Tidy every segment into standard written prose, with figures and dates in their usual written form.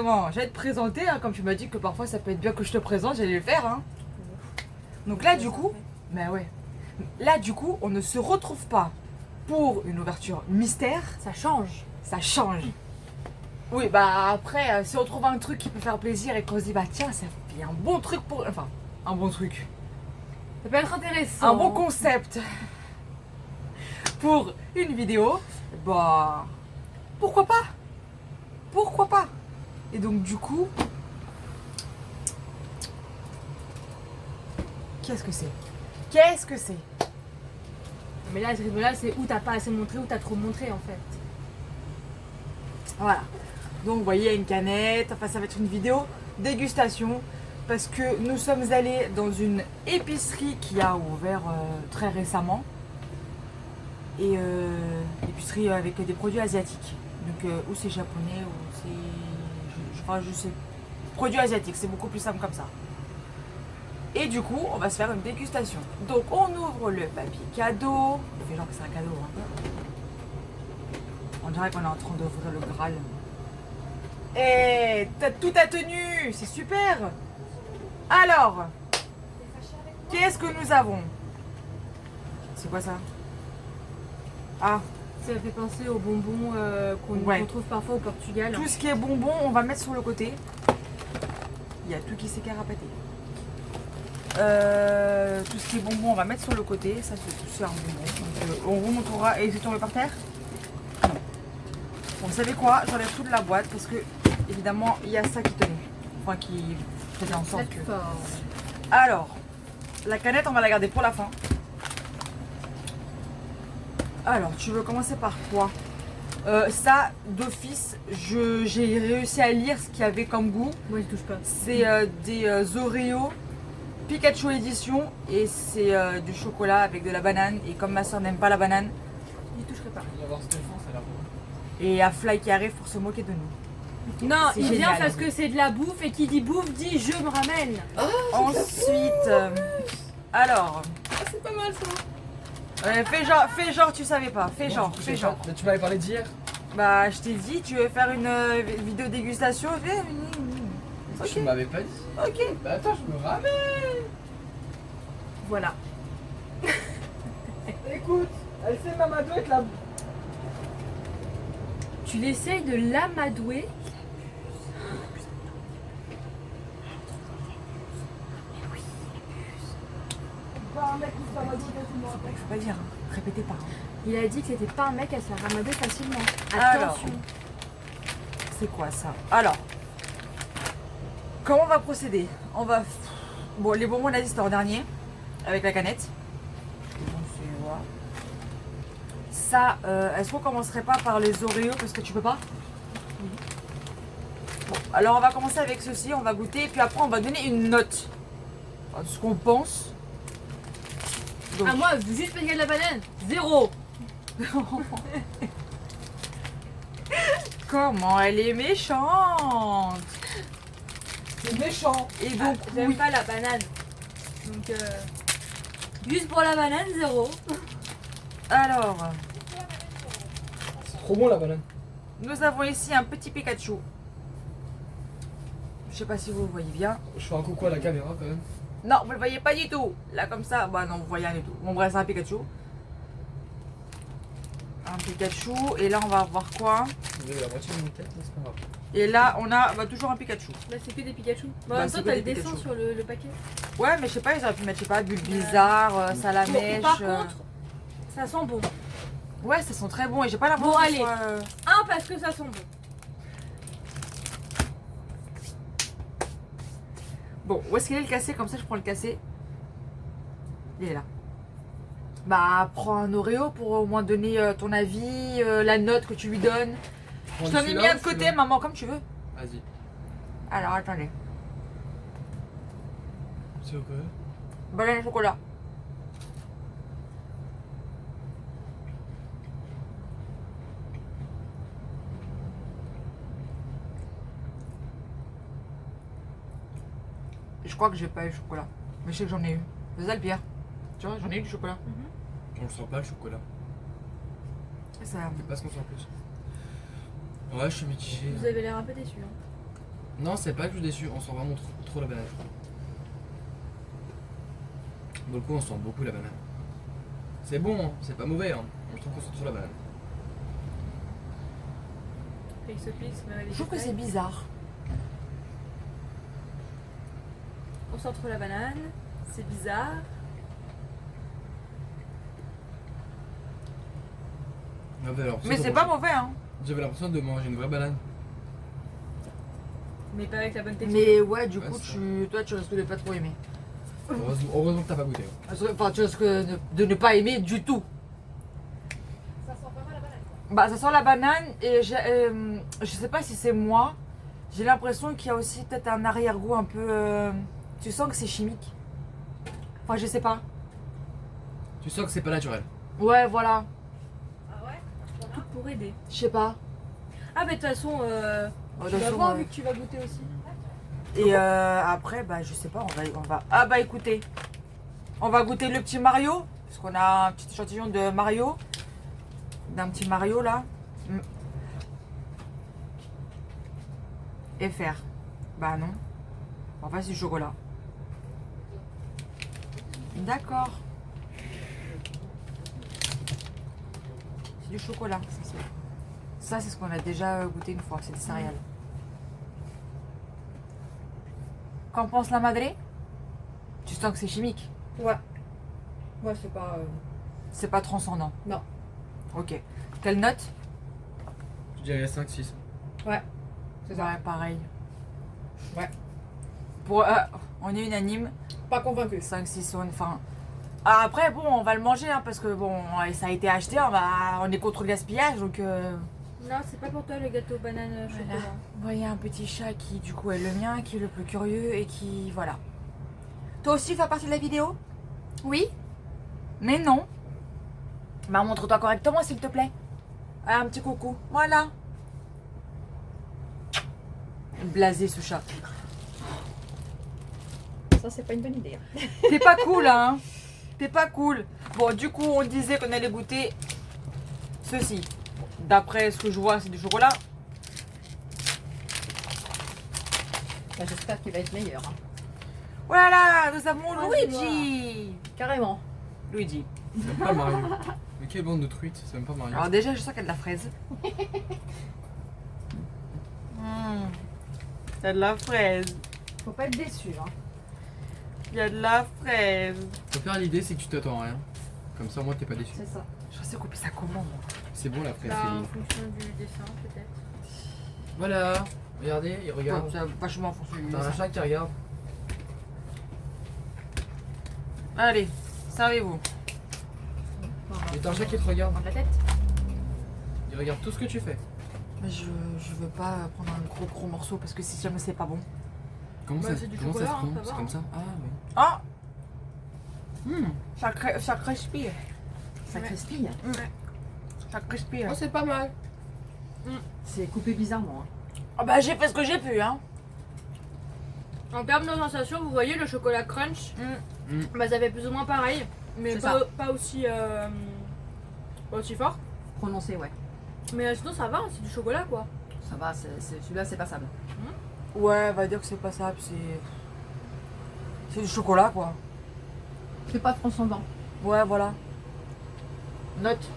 Exactement. J'allais te présenter, hein, comme tu m'as dit que parfois ça peut être bien que je te présente, j'allais le faire. Hein. Donc là, du coup, bah ouais. Là, du coup, on ne se retrouve pas pour une ouverture mystère. Ça change. Ça change. Oui, bah après, si on trouve un truc qui peut faire plaisir et qu'on se dit, bah tiens, ça fait un bon truc pour. Enfin, un bon truc. Ça peut être intéressant. Un bon concept pour une vidéo, bah pourquoi pas? Pourquoi pas? Et donc du coup, qu'est-ce que c'est? Qu'est-ce que c'est? Mais là, ce rythme-là, c'est où t'as pas assez montré, où t'as trop montré en fait. Voilà. Donc vous voyez, il y a une canette, enfin ça va être une vidéo dégustation parce que nous sommes allés dans une épicerie qui a ouvert très récemment. Et épicerie avec des produits asiatiques. Donc ou c'est japonais ou c'est... je sais. Produits asiatiques, c'est beaucoup plus simple comme ça. Et du coup, on va se faire une dégustation. Donc on ouvre le papier cadeau. On fait genre que c'est un cadeau. Hein. On dirait qu'on est en train d'ouvrir le Graal. Et t'as tout ta tenue, c'est super. Alors, qu'est-ce que nous avons? C'est quoi ça? Ah, Ça fait penser aux bonbons qu'on trouve parfois au Portugal. tout ce qui est bonbons, on va mettre sur le côté. Il y a tout qui s'est carapaté. Tout ce qui est bonbons, on va mettre sur le côté. Ça, c'est un bonbon. Donc, on vous montrera. Et c'est tombé par terre? Non. Bon, vous savez quoi? J'enlève tout de la boîte parce que, évidemment, il y a ça qui tenait. Enfin, qui faisait en sorte que. Alors, la canette, on va la garder pour la fin. Alors, tu veux commencer par quoi? Ça, d'office, j'ai réussi à lire ce qu'il y avait comme goût. Moi, je touche pas. C'est des Oreo Pikachu édition et c'est du chocolat avec de la banane. Et comme ma soeur n'aime pas la banane, J'y toucherai pas. On va voir Stéphane, ça a l'air bon. et il y a Fly qui arrive pour se moquer de nous. Non, C'est il vient génial. parce que c'est de la bouffe et qui dit bouffe dit je me ramène. Ensuite, alors, C'est pas mal ça. fais genre, tu savais pas. Fais genre. Tu m'avais parlé d'hier. Bah, je t'ai dit, tu veux faire une vidéo dégustation. Ok. Tu m'avais pas dit. Ok. Bah attends, je me ramène. Voilà. Écoute, elle fait Mamadou avec la. Tu l'essayes de l'amadouer. Pas un mec qui se fait Mamadou facilement. Il faut pas dire, hein. Répétez pas. Hein. Il a dit que c'était pas un mec à se faire ramader facilement. Alors. Attention. C'est quoi ça? Alors, comment on va procéder? On va. Bon, les bonbons, on a dit c'était en dernier, avec la canette. Donc, c'est- voilà. Ça, est-ce qu'on commencerait pas par les Oreos parce que tu peux pas? Bon, alors on va commencer avec ceci, on va goûter, et puis après on va donner une note. Enfin, ce qu'on pense. Donc, À moi, juste parce qu'il y a de la banane, 0. comment elle est méchante! C'est méchant. Et donc, J'aime oui. pas la banane. Donc, juste pour la banane, 0. Alors, C'est trop bon la banane. nous avons ici un petit Pikachu. Je sais pas si vous le voyez bien. Je fais un coucou à la caméra quand même. Non, vous le voyez pas du tout. Là, comme ça, bah non, vous voyez rien du tout. Bon, bref, c'est un Pikachu. Un Pikachu. Et là, on va voir quoi? Vous avez la moitié de mon tête, mais c'est pas grave. Et là, on a bah, toujours un Pikachu. Là, c'est que des Pikachu. Bon, Bah, en même c'est temps, que t'as des le dessin Pikachu. sur le paquet. Ouais, mais je sais pas, ils auraient pu mettre, je sais pas, Bulle Bizarre, Salamèche. Par contre, ça sent bon. Ouais, ça sent très bon. Et j'ai pas l'impression Bon, que ce allez. soit, Un, parce que ça sent bon. Bon, où est-ce qu'il est le cassé? Comme ça, je prends le cassé. Il est là. Bah, prends un Oreo pour au moins donner ton avis, la note que tu lui donnes. Je t'en ai mis un de côté, maman, comme tu veux. Vas-y. Alors, attendez. C'est ok. Banane au chocolat. Je crois que j'ai pas eu le chocolat. Mais je sais que j'en ai eu. C'est ça le pire. Tu vois, j'en ai eu du chocolat. On le sent pas le chocolat. Ça... C'est pas ce qu'on sent plus. Ouais, je suis mitigé. Vous avez l'air un peu déçu. Hein. Non, c'est pas que je suis déçu, on sent vraiment trop la banane. Pour le coup, on sent beaucoup la banane. C'est bon, hein, c'est pas mauvais, hein. Je trouve qu'on sent trop la banane. Pixopix, mais Je trouve que c'est bizarre. On sent trop la banane, c'est bizarre. J'avais l'impression Mais de c'est pas manger- mauvais, hein. J'avais l'impression de manger une vraie banane. Mais pas avec la bonne texture. Mais ouais, du Ouais, coup, c'est toi, tu risques de pas trop aimer. Heureusement que t'as pas goûté. hein. Enfin, tu risques de ne pas aimer du tout. Ça sent vraiment la banane. Bah, ça sent la banane et je sais pas si c'est moi. J'ai l'impression qu'il y a aussi peut-être un arrière-goût un peu. Tu sens que c'est chimique. Enfin, je sais pas. Tu sens que c'est pas naturel. Ouais, voilà. Ah ouais? Tout pour aider. Je sais pas. Ah, mais de toute façon, De tu toute vas façon, voir vu que tu vas goûter aussi. Et après, bah, je sais pas, on va. Ah, bah, écoutez. On va goûter le petit Mario. Parce qu'on a un petit échantillon de Mario. D'un petit Mario là. Et faire. Bah, non. Enfin, c'est du chocolat. D'accord. C'est du chocolat. Ça, c'est ce qu'on a déjà goûté une fois. C'est des céréales. Qu'en pense la madré? Tu sens que c'est chimique? Ouais. Ouais, c'est pas. C'est pas transcendant? Non. Ok. Quelle note? Je dirais 5-6. Ouais. C'est ça. Ouais, pareil. Ouais. Pour, on est unanime. Pas convaincu. 5-6 enfin. Ah, après, bon, on va le manger hein, parce que bon, ça a été acheté. On est contre le gaspillage donc. Non, c'est pas pour toi le gâteau banane Voilà. chocolat. Vous voyez un petit chat qui, du coup, est le mien, qui est le plus curieux et qui. Voilà. Toi aussi, fais partie de la vidéo? Oui? Mais non. Bah, montre-toi correctement, s'il te plaît. Ah, un petit coucou. Voilà. Blasé, ce chat. Ça, c'est pas une bonne idée. T'es pas cool, hein? T'es pas cool. Bon, du coup, on disait qu'on allait goûter ceci. D'après ce que je vois, c'est du chocolat. Bah, j'espère qu'il va être meilleur. Hein. Voilà, nous avons Ah, Luigi. Carrément. Luigi. C'est même pas Mario. Mais quelle bande de truites, c'est même pas Mario. Alors déjà, je sens qu'il y a de la fraise. Il y a de la fraise. Faut pas être déçu. Hein. Il y a de la fraise. Faut faire l'idée, c'est que tu t'attends à rien. Comme ça, moi, t'es pas déçu. C'est ça. Je sais couper ça comment, moi. C'est bon la fraise. Bah, en c'est- fonction du dessin, peut-être. Voilà. Regardez, il regarde. Ouais, ça a vachement foncé. T'as un chat qui regarde. Allez, servez-vous. Et t'as un chat qui te regarde. Prendre la tête. Il regarde tout ce que tu fais. Mais je veux pas prendre un gros morceau parce que si jamais c'est pas bon. Comment Bah, ça, c'est du comment ça chocolat, se prend hein, ça C'est va, comme hein. ça. Ah oui. Ah ça crispille. Ça Ouais. crispille. Ça crispille. Oh, c'est pas mal. C'est coupé bizarrement. Ah bah j'ai fait ce que j'ai pu, hein. En termes de sensation, vous voyez le chocolat crunch, bah, ça fait plus ou moins pareil, mais C'est pas aussi, pas aussi fort. Prononcé, ouais. Mais sinon ça va, hein, c'est du chocolat quoi. Ça va, celui-là c'est passable. Ouais, on va dire que c'est pas ça, puis c'est du chocolat, quoi. C'est pas transcendant. Ouais, voilà. Note.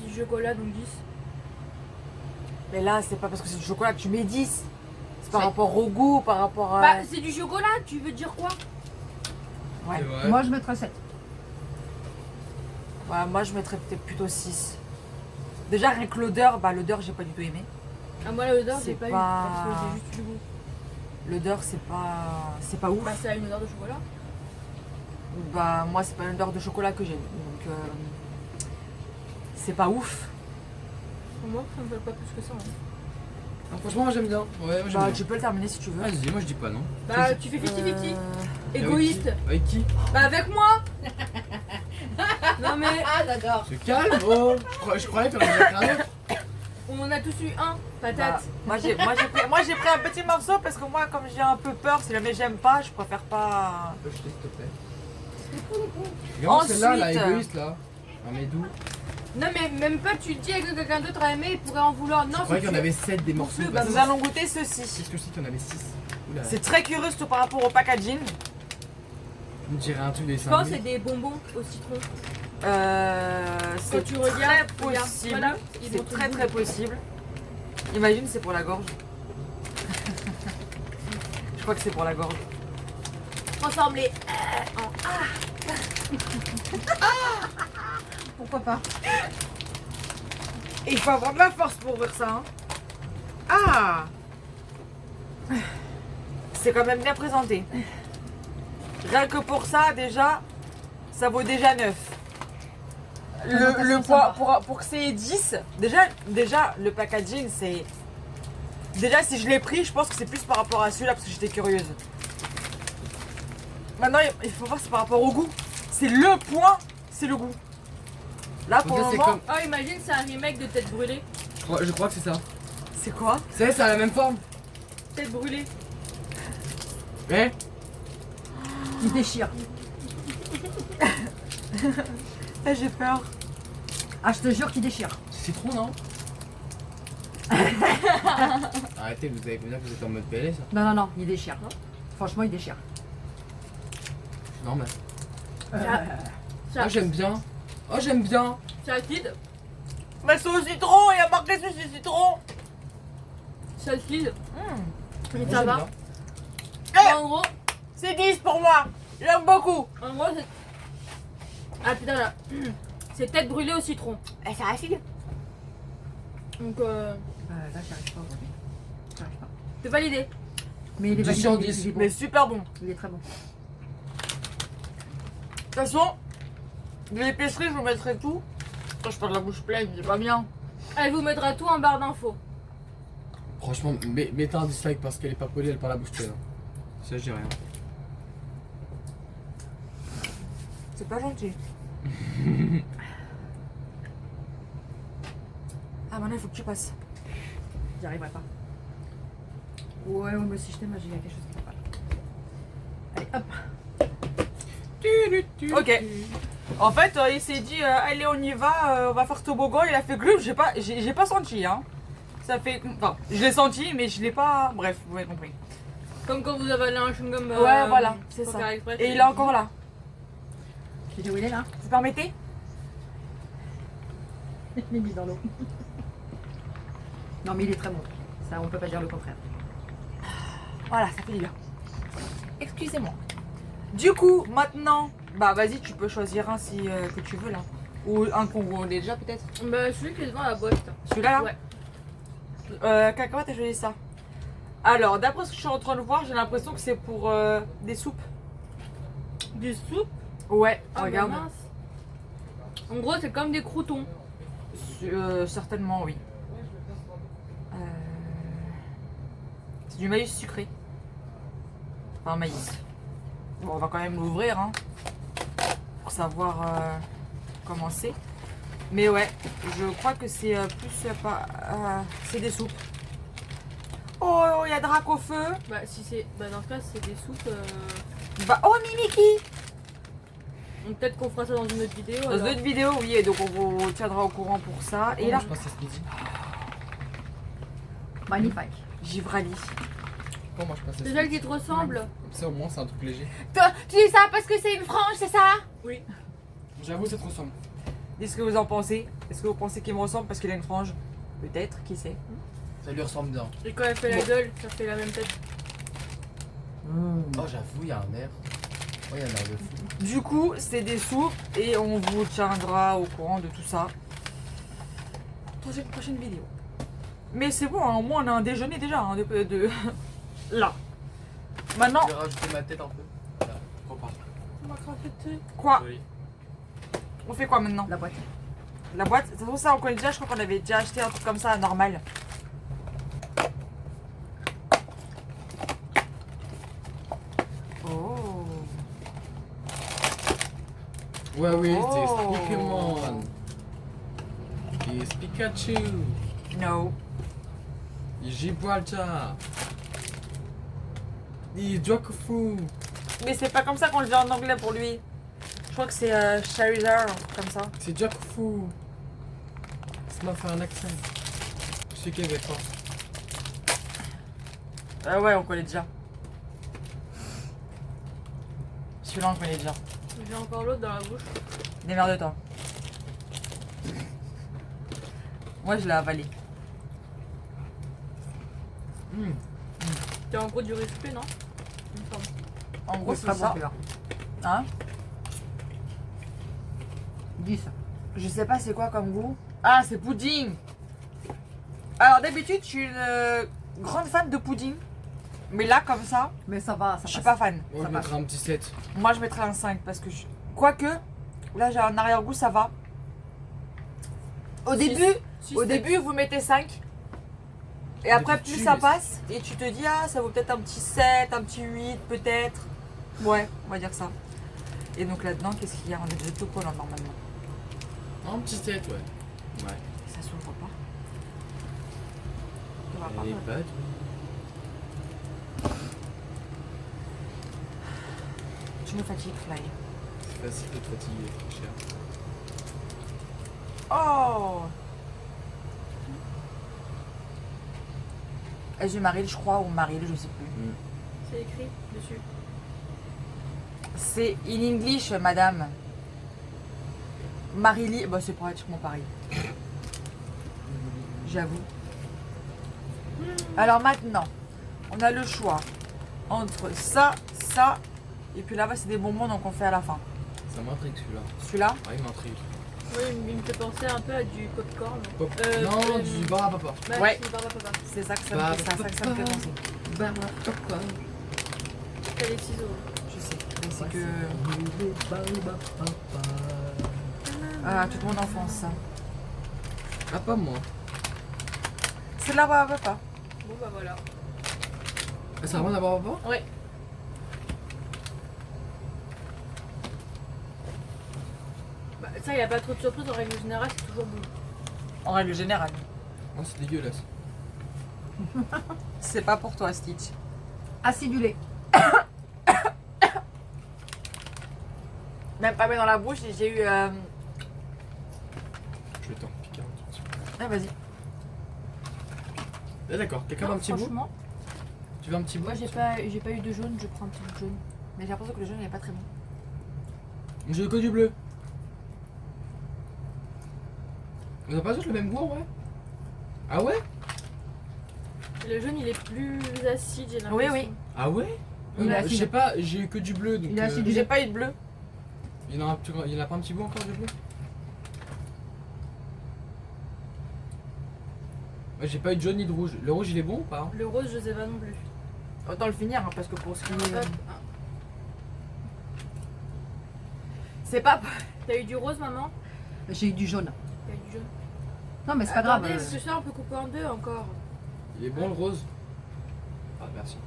Du chocolat donc 10. Mais là, c'est pas parce que c'est du chocolat que tu mets 10. C'est par C'est- rapport au goût, par rapport à... Bah c'est du chocolat, tu veux dire quoi? Ouais. C'est vrai. Moi je mettrais 7. Ouais, moi, je mettrais peut-être plutôt 6. Déjà, rien que l'odeur, bah l'odeur, j'ai pas du tout aimé. Ah moi l'odeur C'est j'ai pas, eu, pas- parce que j'ai juste du goût. L'odeur, c'est pas ouf. Bah ça a une odeur de chocolat. Bah, moi, c'est pas l'odeur de chocolat que j'aime. Donc, c'est pas ouf. Pour moi ça me fait pas plus que ça. Hein. Ah, franchement, moi j'aime bien. Ouais, moi j'aime Bah, bien. tu peux le terminer si tu veux. Vas-y, moi je dis pas non. Bah tu fais 50-50. Égoïste. Avec qui? Bah avec moi. Non mais Ah j'adore. Se calme, oh. Je croyais que t'en avais déjà un autre. on en a tous eu un, Bah, patate. moi, j'ai pris un petit morceau parce que moi, comme j'ai un peu peur, si jamais j'aime pas, je préfère pas. Tu peux jeter, s'il te plaît. Regarde celle-là, la Ensuite, égoïste là. Un médou. Non, mais même pas tu dis que quelqu'un d'autre a aimé, il pourrait en vouloir. Non, Je croyais qu'il y en avait 7 des morceaux. Bah, Nous allons goûter ceci. Qu'est-ce que je sais qu'il y en avait 6? Oula. C'est très curieux surtout par rapport au packaging. Je me dirais un truc des Je pense que c'est 5000. des bonbons au citron. C'est Quand tu très regardes, possible. voilà, ils C'est vont très te très possible. Imagine, c'est pour la gorge. Je crois que c'est pour la gorge. transforme les en Pourquoi pas? Et il faut avoir de la force pour ouvrir ça. Hein. Ah! C'est quand même bien présenté. Rien que pour ça, déjà, ça vaut déjà 9. Le poids, pour que c'est 10, déjà le packaging, c'est... Déjà, si je l'ai pris, je pense que c'est plus par rapport à celui-là, parce que j'étais curieuse. Maintenant, il faut voir, c'est par rapport au goût. C'est le point, c'est le goût. Là, pour le C'est moment, comme... Oh, imagine, c'est un remake de Tête brûlée. je crois que c'est ça. c'est quoi? C'est ça a la même forme. Tête brûlée. Ouais. Il déchire. Ah, j'ai peur. Ah, je te jure qu'il déchire. C'est citron, non? Arrêtez, vous allez dire que vous êtes en mode PLS, ça. Non, non, non, il déchire. Franchement, il déchire. C'est normal. Ça, Oh, j'aime bien. Oh, j'aime bien. c'est acide. Mais c'est au citron, il y a marqué sur ce citron. C'est acide. Et Moi, ça j'aime va. bien. Eh, En gros, c'est 10 pour moi. J'aime beaucoup. en gros, c'est. Ah putain là. C'est tête brûlée au citron. Eh, c'est acide. Donc, Là, j'y arrive pas aujourd'hui. J'y arrive pas. c'est validé. Mais il est 10 validé, sur il est- 10. il est bon. Mais super bon. Il est très bon. De toute façon, de l'épicerie, je vous mettrai tout. Quand je parle de la bouche pleine, c'est pas bien. Elle vous mettra tout en barre d'infos. Franchement, mettez un dislike parce qu'elle est pas polie, elle parle la bouche pleine. Ça, je dis rien. C'est pas gentil. Ah, maintenant, il faut que tu passes. J'y arriverai pas. Ouais, moi aussi je t'aime, il y a quelque chose qui va pas. Allez, hop. Ok. En fait, il s'est dit, allez, on y va, on va faire toboggan. Il a fait glue, j'ai pas senti. Hein. Ça fait. Enfin, je l'ai senti, mais je l'ai pas. Bref, vous m'avez compris. Comme quand vous avalez un chewing-gum. Ouais, voilà, c'est faut ça. faire exprès, Et il est encore là. Tu sais où il est là? Vous permettez? Il est mis dans l'eau. Non, mais il est très bon. Ça, on peut pas dire le contraire. Voilà, ça fait du bien. Excusez-moi. Du coup, maintenant, bah vas-y, tu peux choisir un si que tu veux là. Ou un qu'on voit déjà peut-être. Bah, celui qui est devant la boîte. Celui-là là. Ouais. Cacahuète, t'as choisi ça. Alors, d'après ce que je suis en train de voir, j'ai l'impression que c'est pour des soupes. Du soupe. Ouais, Ah, regarde. bah mince. En gros, c'est comme des croutons. Certainement, oui. C'est du maïs sucré. Enfin, maïs. Bon, on va quand même l'ouvrir, hein. Pour savoir comment c'est. Mais ouais, je crois que c'est plus pas. C'est des soupes. Oh, il y a Drac au feu. Bah, si c'est. Bah, dans ce cas, c'est des soupes. Bah, oh, Mimiki. Donc, peut-être qu'on fera ça dans une autre vidéo. Dans alors. une autre vidéo, oui, et donc on vous tiendra au courant pour ça. Et là, je passe à ce midi. Magnifique. Givrali. Quand moi je passe à ce C'est celle midi. qui te ressemble. Ça au moins c'est un truc léger. Toi, tu dis ça parce que c'est une frange, c'est ça? Oui. J'avoue ça te ressemble. Dites ce que vous en pensez. Est-ce que vous pensez qu'il me ressemble parce qu'il a une frange? Peut-être, qui sait. Ça lui ressemble bien. Et quand elle fait la gueule, ça fait la même tête. Oh j'avoue il y a un air. Oh il y a un air de fou. Du coup, c'est des soupes et on vous tiendra au courant de tout ça dans une prochaine vidéo. Mais c'est bon, hein, au moins on a un déjeuner déjà hein, de... là. Maintenant, Je vais rajouter ma tête un peu. Voilà, repart. On m'a craqué. quoi? Oui. On fait quoi maintenant? La boîte. La boîte? De toute façon, ça on connaît déjà, je crois qu'on avait déjà acheté un truc comme ça, normal. Oh. Ouais oui Oh. c'est Pokémon. It's Pikachu. No. It's Gibraltar. It's Dracofu. Mais c'est pas comme ça qu'on le dit en anglais pour lui. Je crois que c'est Charizard, un truc comme ça. C'est Jack Fu. Ça m'a fait un accent. Je suis québécois. Ouais, on connaît déjà. Celui-là, on connaît déjà. J'ai encore l'autre dans la bouche. Démerde-toi. Moi, je l'ai avalé. C'est en gros du riz soufflé, non? Il me semble. En gros, C'est c'est pas bon ça. celui-là. Hein? 10. Je sais pas c'est quoi comme goût. Ah, c'est pudding. Alors, d'habitude, je suis une grande fan de pudding. Mais là, comme ça, Mais ça va, ça je suis passe. pas fan. Moi, Ça je mettrais un petit 7. Moi, je mettrais un 5 parce que quoique, là, j'ai un arrière-goût, ça va. Au Six. début, Si, au c'est- début, vous mettez 5. Et après, Des plus petits ça mais- passe, et tu te dis, ah, ça vaut peut-être un petit 7, un petit 8, peut-être. Ouais, on va dire ça. Et donc là-dedans, qu'est-ce qu'il y a? On est des autocollants normalement. Un petit 7, ouais. Ouais. Ça s'ouvre pas. On va pas. Et pas Tu me fatigues, Fly. C'est facile de te fatiguer, cher. Oh! Est-ce Maril, je crois, ou Maril, je sais plus. C'est écrit dessus. C'est in English, madame. Marili, bah c'est pratiquement pareil. J'avoue. Alors maintenant, on a le choix entre ça, ça, et puis là-bas c'est des bonbons donc on fait à la fin. Ça m'intrigue celui-là. Celui-là, Ah, il m'intrigue. Oui, il me fait penser un peu à du popcorn. Non, du bar à papa. Bah, Ouais. c'est papa. c'est ça que ça me fait, ça que ça me fait penser. Bar à papa. T'as les ciseaux. Je sais, mais c'est que ah, toute mon enfance ça. Ah, pas moi. C'est là-bas, papa. Bon bah voilà. Ah, ça a rien à voir à papa? Ouais. Bah, ça, il n'y a pas trop de surprises en règle générale, c'est toujours bon. En règle générale. Oh, c'est dégueulasse. C'est pas pour toi, Stitch. Acidulé. Même pas mis dans la bouche et j'ai eu. Je vais t'en piquer un petit peu. Ah, vas-y. Ah, d'accord, quelqu'un veut un petit bout? Franchement, Tu veux un petit bout? moi j'ai pas eu de jaune, je prends un petit bout de jaune. Mais j'ai l'impression que le jaune il est pas très bon. J'ai que du bleu. Vous avez pas tous le même goût en vrai? Ah ouais? Le jaune il est plus acide, j'ai l'impression. Oui, oui. Ah ouais? Il est Je acide. sais pas, j'ai eu que du bleu donc. Il est acide. J'ai pas eu de bleu. Il y en a pas un petit bout encore de bleu? Moi j'ai pas eu de jaune ni de rouge. Le rouge il est bon ou pas? Le rose, je sais pas non plus. Autant le finir hein, parce que pour ce qui est. Hop. C'est pas. T'as eu du rose, maman? J'ai eu du jaune. T'as eu du jaune? Non, mais c'est pas grave. Attendez, parce que ça, on peut couper en deux encore. Il est bon le rose? Ah merci.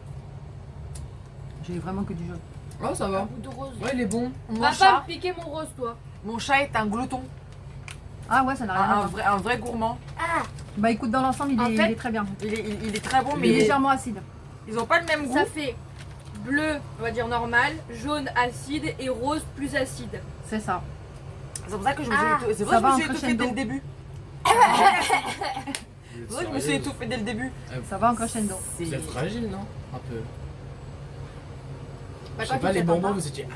J'ai eu vraiment que du jaune. Ah ça Un va. bout de rose. Ouais il est bon. Mon Va pas chat, me piquer mon rose, toi. mon chat est un glouton. Ah ouais, ça n'a rien à voir. Un vrai gourmand. Bah écoute, dans l'ensemble, il, En est- fait- il est très bien. Il est très bon, Il est mais légèrement acide. ils ont pas le même goût. Ça fait bleu, on va dire normal, jaune acide et rose plus acide. C'est ça. C'est pour ça que je me Ah, suis, c'est pour ça ça que je va me suis en étouffée dès le crescendo. début. C'est pour ça que je me suis étouffée dès le début. Ça va en crescendo. Vous êtes fragile non? Un peu. Bah, Je quand sais pas il les t'attend bonbons pas. vous étiez.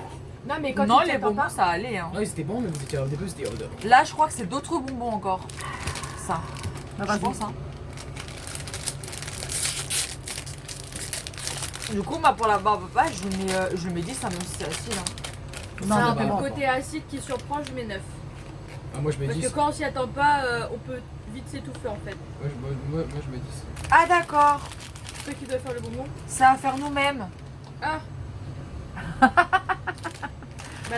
Non, mais quand Non, il les t'attend bonbons pas. ça allait. Hein. Non ils étaient bons mais vous étiez au début c'était hors d'œuvre. Là, je crois que c'est d'autres bonbons encore. Ça, Bah, je vas-y. pense. Hein. Du coup, pour la barbe papa, je mets 10, ça même si c'est acide. Hein. Non, Ça non, va, c'est Le bon. côté acide qui surprend, je mets 9. Ah moi je mets Parce 10. que quand on s'y attend pas, on peut vite s'étouffer en fait. Moi je mets 10. Ah d'accord, Toi qui dois faire le bonbon. ça va faire nous-mêmes. Ah Bah,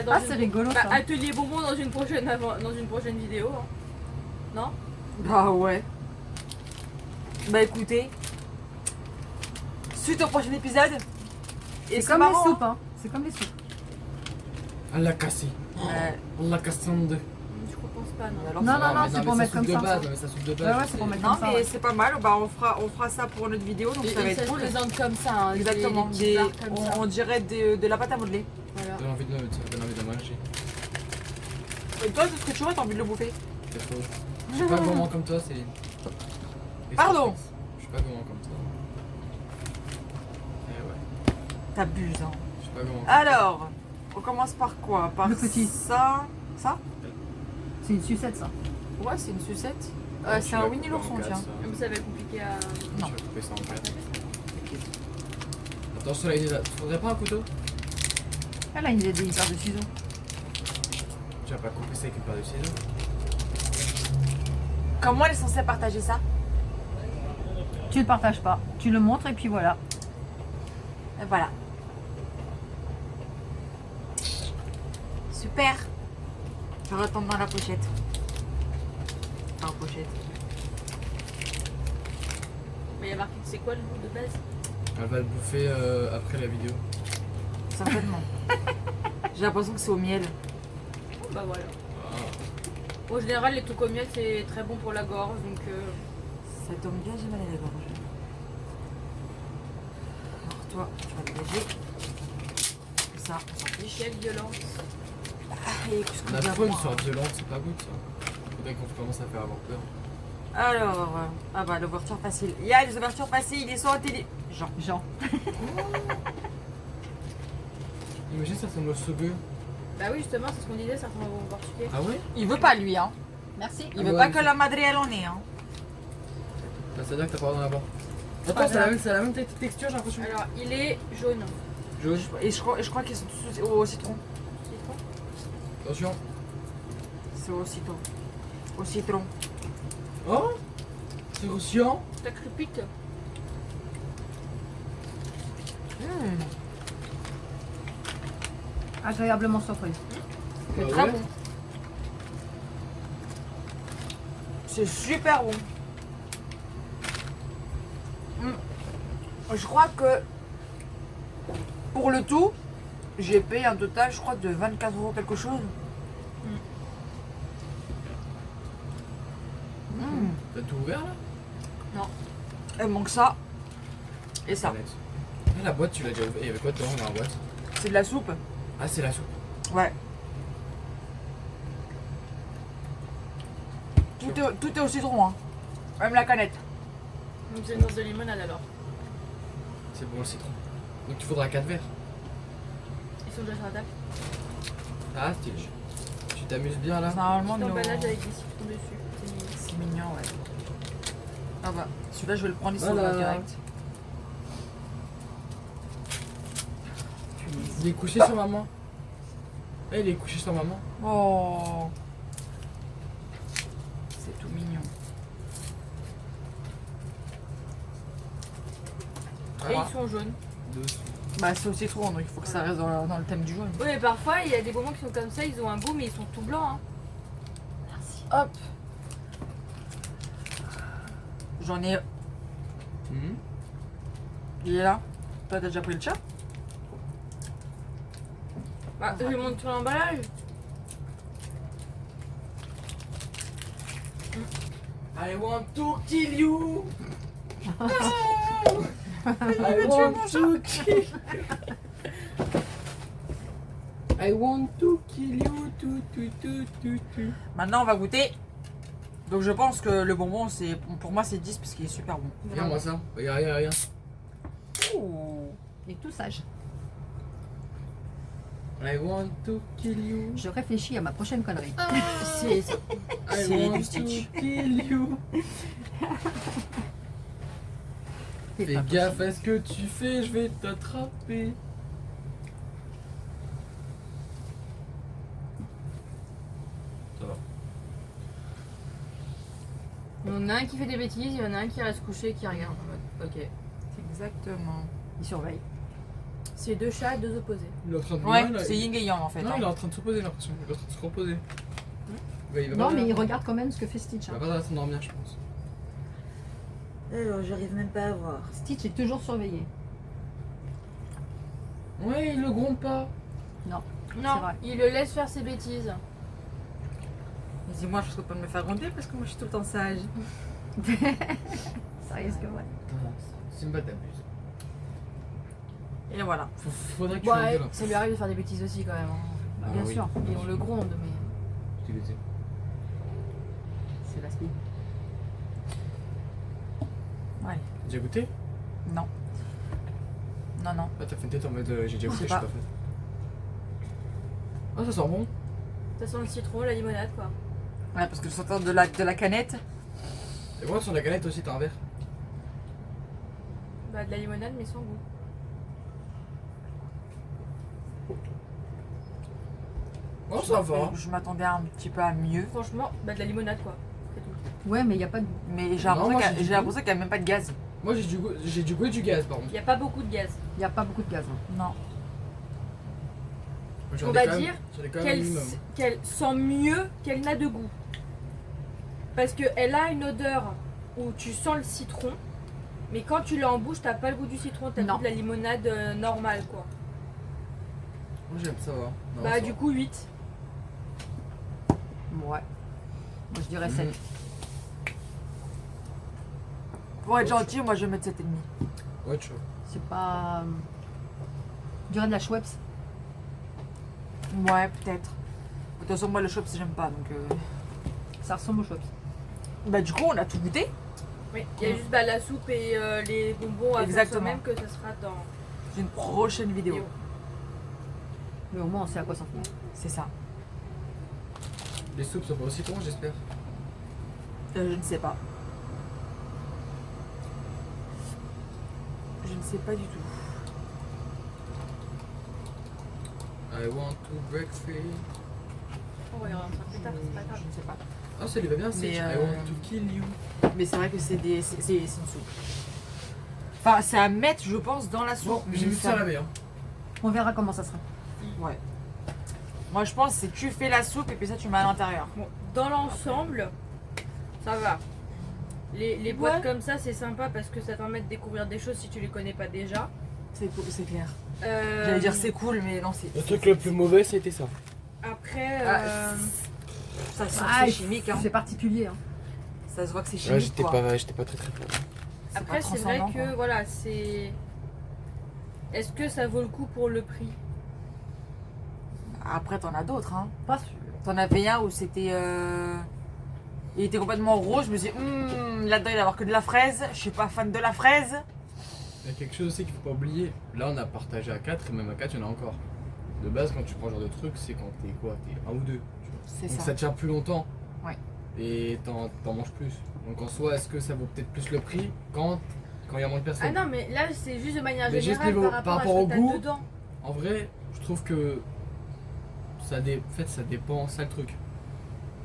dans Ah, une- c'est rigolo bah, ça. atelier bonbon dans une prochaine, dans une prochaine vidéo. Hein. Non? Bah ouais. Bah écoutez, suite au prochain épisode. Et C'est comme marrant, les soupes, hein. C'est comme les soupes. On l'a cassé. hein. On l'a cassé en deux. Je pense pas, non. Alors, Non, ça va. non, c'est pour mettre comme ça, De base, ça. mais ça soupe de base. Ouais, ouais, je c'est pour sais. mettre Non comme ça, mais ouais. c'est pas mal, bah, on fera ça pour notre vidéo, donc ça va Et être ça se cool. présente comme ça. Hein, Exactement, des petits barres comme ça. on dirait de la pâte à modeler. Voilà. Ça donne envie de manger. Et toi, c'est ce que tu vois, t'as envie de le bouffer? C'est faux. Je suis pas gourmand comme toi, Céline. Pardon. Je suis pas gourmand comme toi. Eh ouais, T'abuses, hein. je suis pas gourmand. Alors, on commence par quoi? Par Le petit. ça. Ça? C'est une sucette ça. Ouais, c'est une sucette. Ouais, C'est tu un vas Winnie couper en l'ourson, quatre, tiens. ça. Vous savez, compliqué à. Non. Tu vas couper ça en 4. Attention, là, faudrait pas un couteau? Elle a une idée des paires de ciseaux. Tu vas pas couper ça avec une paire de ciseaux? Comment elle est censée partager ça? Tu le partages pas. Tu le montres et puis voilà. Et voilà. Super. Je retombe dans la pochette. Enfin, pochette. Mais il y a marqué que c'est quoi le goût de base? Elle va le bouffer après la vidéo. Certainement. J'ai l'impression que c'est au miel. Bah voilà. Ah. En général, les trucs au miel, c'est très bon pour la gorge, donc. Ça tombe bien, j'ai mal à la gorge. Alors toi, tu vas dégager. Ça, on s'en fiche. Quelle violence. Et qu'est-ce qu'on La vient faune voir sur violente, c'est pas good ça. Faudrait qu'on commence à faire avoir peur. Alors, ah bah l'ouverture facile. Il y a les ouvertures faciles, ils sont intelligents. Jean. Imagine ça ressemble au sogu. Bah oui, justement, c'est ce qu'on disait, ça ressemble au portugais. Ah ouais? Il veut pas lui, hein. Merci. Il Ah veut ouais, pas mais que c'est- la madre elle en ait, hein. Bah, ça veut dire que t'as pas le droit d'en avoir. Attends, Pas grave. c'est la même texture, j'ai l'impression. Alors, il est jaune. Jaune. Et je crois qu'ils sont tous au citron. Citron. Attention. C'est au citron. Au citron. Oh! C'est croustillant. Ça crépite. Agréablement surprise. C'est Ah très ouais? bon. C'est super bon. Je crois que pour le tout, j'ai payé un total, je crois, de 24 € quelque chose. T'as tout ouvert là? Il manque ça et ça. Alex. Ah, la boîte, tu l'as déjà ouverte. Il y avait quoi dedans dans la boîte? C'est de la soupe. Ah, c'est la soupe. Ouais. Tout est au citron, hein. Même la canette. Donc, c'est une sorte de limonade alors. C'est bon le citron. Donc il faudra 4 verres. Ils sont déjà sur la table. Ah, Stitch. Tu t'amuses bien là? Normalement, Petit nos- emballage avec des citrons dessus. C'est mignon. c'est mignon, ouais. Ah bah, celui-là, je vais le prendre ici Voilà. là, direct. Il est couché sur maman. Eh, il est couché sur maman. Oh. C'est tout mignon. Et Ah. ils sont jaunes. Dessous. Bah, c'est au citron, donc il faut que ça reste dans le thème du jaune. Oui, mais parfois, il y a des bonbons qui sont comme ça, ils ont un goût, mais ils sont tout blancs. Hein. Hop. J'en ai. Mhm. Il est là. Toi, t'as déjà pris le chat? Bah, je lui montre sur l'emballage. I want to kill you. I tuer want mon to kill you. I want to kill you. Tu. Maintenant, on va goûter. Donc, je pense que le bonbon, c'est pour moi, c'est 10 parce qu'il est super bon. Regarde-moi ça. Regarde. Ouh. Et tout sage. I want to kill you. Je réfléchis à ma prochaine connerie. C'est I C'est want du to Stitch. kill you. C'est Fais pas gaffe à ce que tu fais, je vais t'attraper. Ça va. Il y en a un qui fait des bêtises, il y en a un qui reste couché et qui regarde en mode ok. exactement. Il surveille. C'est deux chats, deux opposés. Il est en train de Ouais, là, c'est il- yin et yang en fait. Non, hein. il est en train de se reposer, j'ai l'impression. Il est en train de se reposer. Ouais, il va Non, pas- mais il regarde quand même ce que fait Stitch. Il hein. va pas s'endormir, je pense. Alors, j'arrive même pas à voir. Stitch est toujours surveillé. Ouais, il le gronde pas. Non, vrai. il le laisse faire ses bêtises. Dis-moi, je ne pas de me faire gronder parce que moi je suis tout le temps sage. Ça risque, ouais. Simba t'abuse. Et voilà. Faudrait que tu Ouais, l'engueules un peu. ça lui arrive de faire des bêtises aussi quand même. Hein. Ah Bien oui. sûr, et on le gronde, mais. utilisé. C'est la speed. Ouais. J'ai goûté? Non. Non, non. Ah, t'as fait une tête en mode j'ai déjà Je goûté, sais je suis pas. pas fait. Ah, ça sent bon. Ça sent le citron, la limonade quoi. Ouais, parce que je sortais de la canette. Et moi, sur la galette aussi, t'as un verre. Bah de la limonade mais sans goût. Oh, ça va. Je m'attendais un petit peu à mieux. Franchement, bah de la limonade quoi. C'est tout. Ouais, mais il n'y a pas de. Mais j'ai Non, l'impression moi, qu'il j'ai y a l'impression qu'il y a même pas de gaz. Moi, j'ai du goût et du gaz, par contre. Il y a pas beaucoup de gaz. Il n'y a pas beaucoup de gaz. Hein. Non. J'en On ai va quand même- dire j'en ai quand même un minimum. qu'elle sent mieux qu'elle n'a de goût. Parce qu'elle a une odeur où tu sens le citron, mais quand tu l'as en bouche, t'as pas le goût du citron, t'as le Non. goût de la limonade normale quoi. Moi, j'aime ça va. Non, Bah ça du va. coup 8. Ouais. Moi, je dirais 7. Mhm. Pour être gentil, moi je vais mettre 7,5. Ouais, tu vois. C'est pas. Je dirais de la Schweppes. Ouais, peut-être. De toute façon, moi le shop, j'aime pas. Donc, Ça ressemble aux Schweppes. Bah, du coup, on a tout goûté. Oui, il y a juste bah, la soupe et les bonbons à faire Exactement. soi-même que ça sera dans Une prochaine vidéo. vidéo. Mais au moins, on sait à quoi s'en tenir. C'est ça. Les soupes sont pas aussi citron, j'espère. Je ne sais pas. Je ne sais pas du tout. I want to break free. On regardera ça plus tard, c'est pas grave. Je ne sais pas. Ah, ça lui va bien, Mais, c'est I euh, want to kill you. Mais c'est vrai que c'est une soupe. Enfin, c'est à mettre, je pense, dans la soupe. Bon, j'ai vu ça laver. Hein. On verra comment ça sera. Ouais. Moi, je pense que c'est tu fais la soupe et puis ça, tu mets à l'intérieur. Bon, dans l'ensemble, ça va. Les boîtes comme ça, c'est sympa parce que ça te permet de découvrir des choses si tu les connais pas déjà. C'est clair. Euh, J'allais dire c'est cool, mais non, c'est. Le truc le plus mauvais, c'était ça. Après, Ça sent que Ah, c'est chimique, hein. C'est particulier. Hein. Ça se voit que c'est Ouais, chimique. j'étais quoi. pas très fort. après pas c'est vrai transcendant, que quoi. voilà, c'est. Est-ce que ça vaut le coup pour le prix? Après, t'en as d'autres, hein. Pas sûr. T'en avais un où c'était. Il était complètement rouge. Je me suis dit, là-dedans, il va y avoir que de la fraise. Je suis pas fan de la fraise. Il y a quelque chose aussi qu'il faut pas oublier. Là, on a partagé à 4 et même à 4, il y en a encore. De base, quand tu prends ce genre de truc, c'est quand t'es quoi? T'es 1 ou 2. Tu vois. C'est Donc ça. ça tient plus longtemps. Ouais. Et t'en manges plus. Donc en soi, est-ce que ça vaut peut-être plus le prix quand il y a moins de personnes? Ah non, mais là c'est juste de manière Mais juste générale niveau- par par rapport rapport à au ce que goût. t'as dedans. En vrai, je trouve que en fait, ça dépend, ça le truc.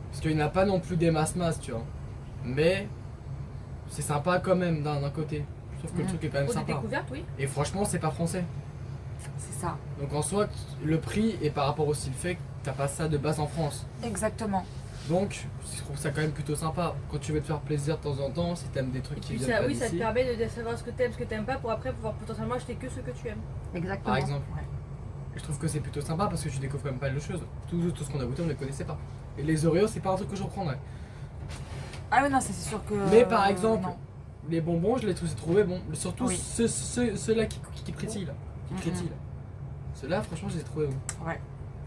Parce qu'il n'y en a pas non plus des masses, tu vois. Mais c'est sympa quand même d'un côté. Je trouve que le truc est quand même Pour des sympa. découvertes, oui. Et franchement, c'est pas français. C'est ça. Donc en soi, le prix et par rapport aussi le fait que t'as pas ça de base en France. Exactement. Donc, je trouve ça quand même plutôt sympa. Quand tu veux te faire plaisir de temps en temps, si t'aimes des trucs qui Puis viennent ça, pas oui, ça te d'ici, permet de savoir ce que t'aimes, ce que t'aimes pas pour après pouvoir potentiellement acheter que ce que tu aimes. Exactement. par exemple. Ouais. Et je trouve que c'est plutôt sympa parce que tu découvres quand même pas de choses. Tout ce qu'on a goûté, on ne les connaissait pas. Et les Oreos, c'est pas un truc que je reprendrais. Ah oui, non, c'est sûr que. Mais par exemple, non. les bonbons, je les trouvé bons. Surtout Oui. ceux-là qui pétillent. Là. Qui Mhm. crétillent. Ceux-là, franchement, je les ai trouvés bons. Ouais.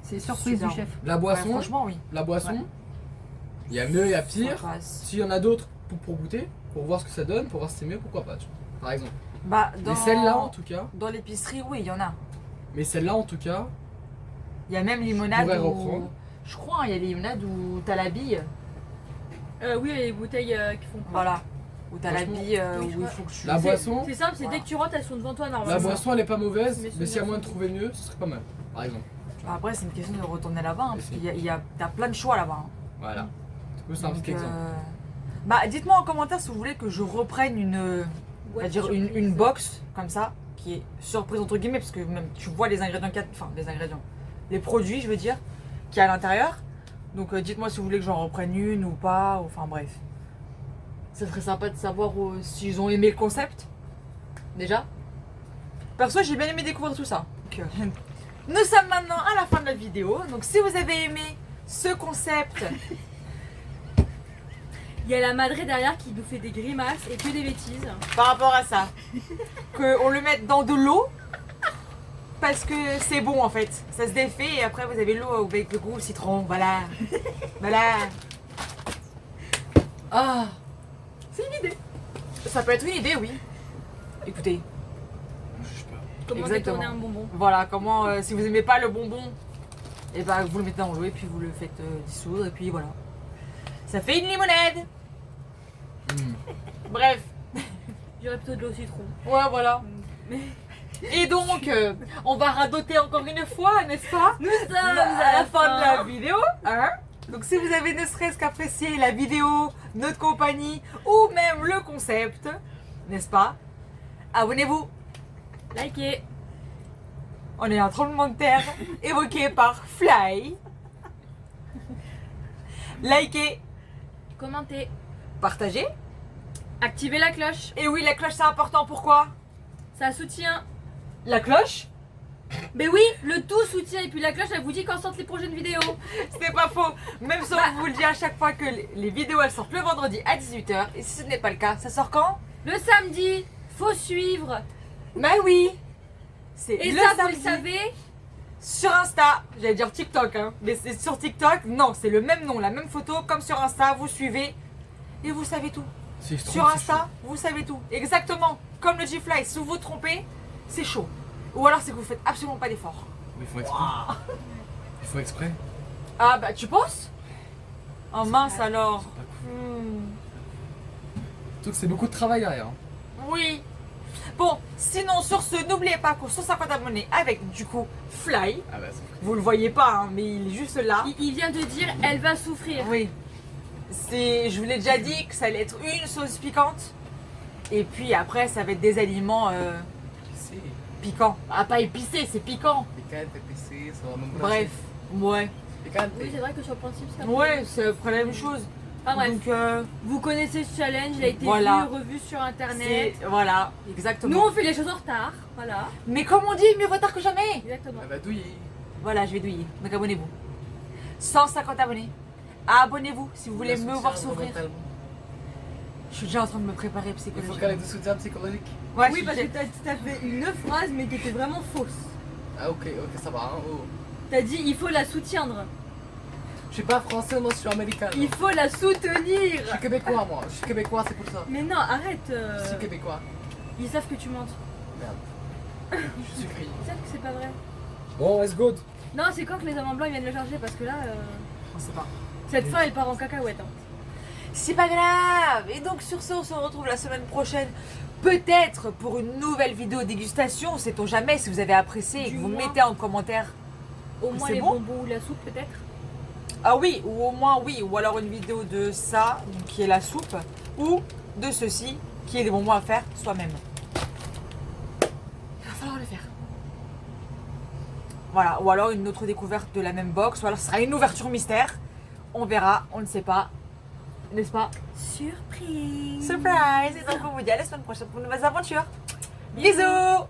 C'est surprise Super. du chef. La Ouais, boisson, franchement, oui. il y a mieux, il y a pire. Ça passe. S'il y en a d'autres pour goûter, pour voir ce que ça donne, pour voir si c'est mieux, pourquoi pas, tu vois. Par exemple. Bah, dans... Mais celle-là, en tout cas, Dans l'épicerie, oui, il y en a. mais celle-là, en tout cas, Il y a même limonade pourrais où... reprendre. Je crois, hein, il y a les limonades où t'as la bille. Oui, les bouteilles qui font pas. Voilà. Où t'as la Franchement, bille, oui, où je il vois. faut que tu... la C'est- boisson, C'est simple, c'est Voilà. dès que tu rentres, elles sont devant toi normalement. la boisson, elle est pas mauvaise, Mais mais s'il y a moyen de c'est- trouver mieux, ce serait pas mal. Par exemple. Bah, après, c'est une question de retourner là-bas, hein, Mais parce si. qu'il y a, t'as plein de choix là-bas. hein. Voilà. Du coup, c'est un Donc, petit exemple. Bah, dites-moi en commentaire si vous voulez que je reprenne on va dire une box comme ça, qui est surprise entre guillemets, parce que même tu vois les ingrédients, enfin les ingrédients, les produits, je veux dire, qu'il y a à l'intérieur. Donc dites-moi si vous voulez que j'en reprenne une ou pas, enfin bref. Ça serait sympa de savoir s'ils ont aimé le concept, déjà. Perso, j'ai bien aimé découvrir tout ça. Donc, nous sommes maintenant à la fin de la vidéo, donc si vous avez aimé ce concept, Il y a la madré derrière qui nous fait des grimaces et que des bêtises. par rapport à ça, qu'on le mette dans de l'eau, parce que c'est bon en fait. Ça se défait et après vous avez l'eau avec le goût au citron. Voilà. Voilà. Ah. C'est une idée. Ça peut être une idée, oui. Écoutez, Je sais pas. Comment Exactement. détourner un bonbon? voilà comment, si vous aimez pas le bonbon, et ben vous le mettez dans l'eau et puis vous le faites dissoudre et puis voilà. Ça fait une limonade. Hmm. Bref. J'aurais plutôt de l'eau au citron. Ouais, voilà. Et donc, on va radoter encore une fois, n'est-ce pas? Nous sommes À la fin de la vidéo, hein? Donc si vous avez ne serait-ce qu'apprécié la vidéo, notre compagnie ou même le concept, n'est-ce pas? Abonnez-vous. Likez. On est un tremblement de terre évoqué par Fly. Likez, Commentez. partagez. Activez la cloche. Et oui, la cloche c'est important, pourquoi? Ça soutient. La cloche? Mais oui, le tout soutient. Et puis la cloche, elle vous dit quand sortent les prochaines vidéos. C'est pas faux. Même si on vous le dit à chaque fois que les vidéos elles sortent le vendredi à 18h. Et si ce n'est pas le cas, ça sort quand? Le samedi, faut suivre. Bah oui. C'est Et le ça, vous samedi. le savez. Sur Insta, j'allais dire TikTok, hein. Mais c'est sur TikTok, non, c'est le même nom, la même photo, comme sur Insta, vous suivez et vous savez tout. Si je trouve, Sur c'est Insta, vous savez tout. Exactement. Comme le G-Fly, si vous vous trompez, c'est chaud. Ou alors c'est que vous faites absolument pas d'effort. chaud. Il faut exprès. Il faut exprès. Ah bah tu penses? Oh mince alors. C'est pas cool. Hmm. Surtout que c'est beaucoup de travail derrière. hein. Oui. Bon, sinon sur ce, n'oubliez pas qu'aux 150 abonnés avec du coup Fly, Ah bah c'est vous le voyez pas, hein, mais il est juste là. Il vient de dire, elle va souffrir. Oui. Je vous l'ai déjà dit que ça allait être une sauce piquante. Et puis après, ça va être des aliments c'est piquants. Ah, pas épicés, c'est piquant. picante, épicé, ça va même Bref, ouais. Picante. Oui, c'est vrai que sur le principe, ça. Ouais, c'est à peu près la même chose. Enfin bref, Donc, vous connaissez ce challenge, il a été Voilà. vu, revu sur internet. voilà, exactement. Nous, on fait les choses en retard. Voilà, Mais comme on dit, mieux vaut tard que jamais. exactement. Elle va douiller. Voilà, je vais douiller. Donc abonnez-vous. 150 abonnés. Abonnez-vous si vous voulez me voir souffrir. Je suis déjà en train de me préparer Il faut psychologiquement. qu'elle ait du soutien psychologique. Ouais, Oui, je parce suis- que t'as fait une phrase, mais qui était vraiment fausse. Ah ok, ça va. Hein, oh. T'as dit, il faut la soutiendre. Je suis pas français, moi je suis américain. Il faut la soutenir. Je suis québécois moi. Je suis québécois, c'est pour ça. Mais non, arrête. Je suis québécois. Ils savent que tu mentes. Merde. Je suis crié. Ils savent que c'est pas vrai. Bon, let's go. Non, c'est quand que les hommes blancs ils viennent le charger parce que là, On sait pas. cette fin elle part en cacahuète. Hein. C'est pas grave. Et donc sur ce, on se retrouve la semaine prochaine. Peut-être pour une nouvelle vidéo dégustation. Sait-on jamais si vous avez apprécié et que Du vous moins. mettez en commentaire. Au moins C'est les bon bonbons ou la soupe peut-être. Ah oui, ou au moins oui. Ou alors une vidéo de ça, donc, qui est la soupe. Ou de ceci, qui est des bonbons à faire soi-même. Il va falloir le faire. Voilà. Ou alors une autre découverte de la même box. Ou alors ce sera une ouverture mystère. On verra, on ne sait pas. N'est-ce pas? Surprise. Surprise! Et donc on vous dit à la semaine prochaine pour de nouvelles aventures. Bisous!